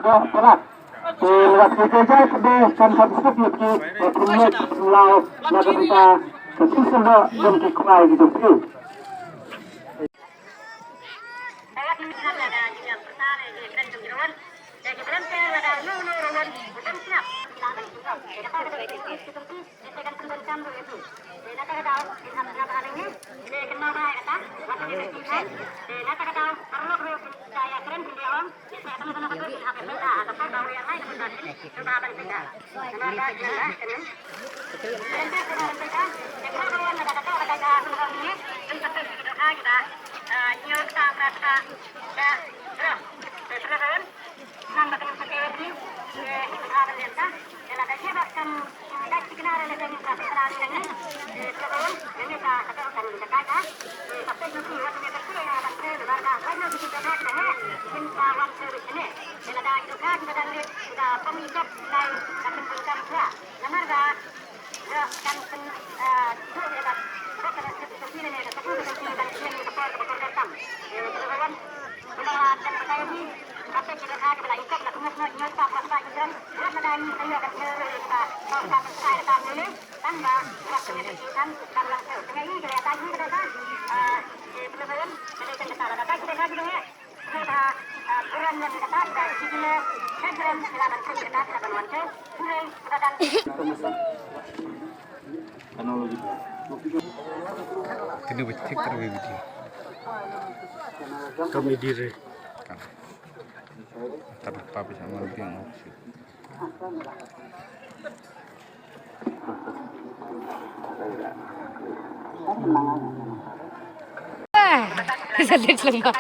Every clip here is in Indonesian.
telat. Lewat saja sedih kan habis lagi kemudian lau lagu kita kesusun dan kikuai gitu. Kini becek terus video. Kami diri. Terlupa bisa ngerti yang maksud. Sedih lembah.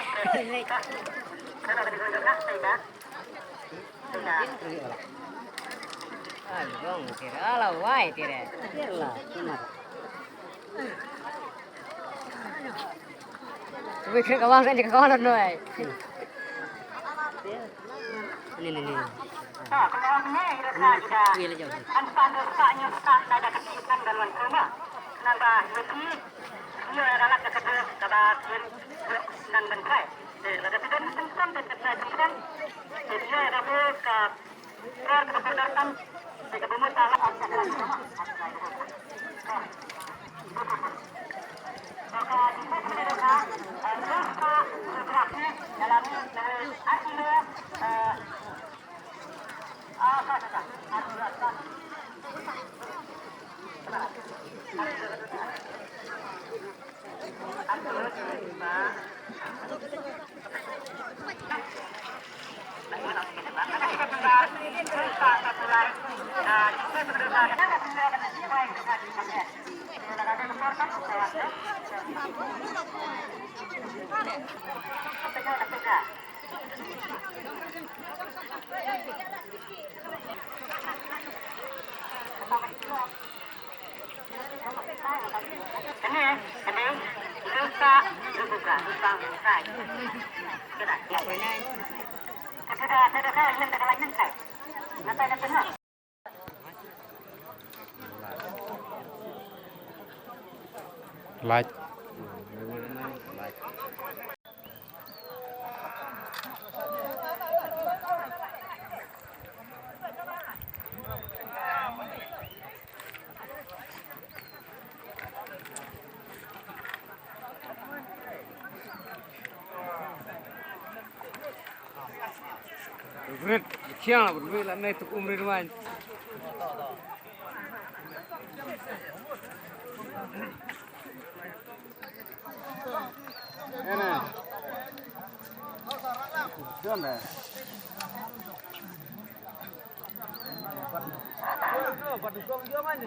Along, tira ala wai tira. Tira, benar. Tapi kawan kan juga kawan noi. Ini. Like. Berat, kian berat lah naik tu umur rumah. Enak. Jangan dah. Padukong dia mana?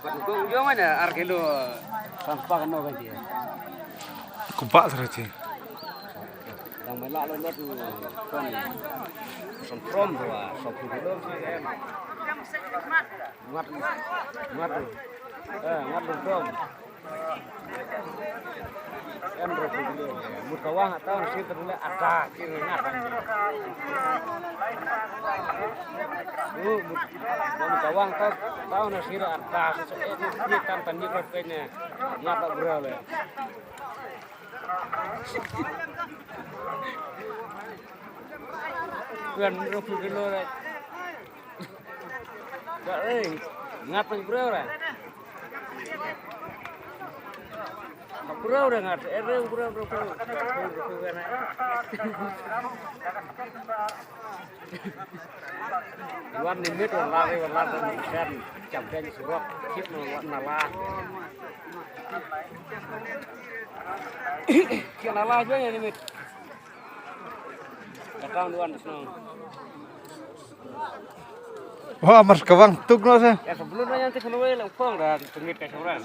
Padukong dia mana? Arkelo sampah kena kan dia. Kupak saja. Yang melak lo tu kan semprom tu ah, sopu belum sih kan. Ngat belum. Kan rofu belum. Mutawang atau sih terus ada kiri ngatan. Mau kawang tahu nasi atas ini tanpa nyikap kayaknya nyata berapa ya. Bukan 20 kilo lah. Gak ngapa berapa? Berapa udah ngat? Berapa? Luar limit lari kan cabenya surat chip nala. Kian nala aja ya limit. Datang luar senang. Wah, mas kawang tuk no sa. Ya sebelumnya nanti keluar langsung dah tengit ke seorang.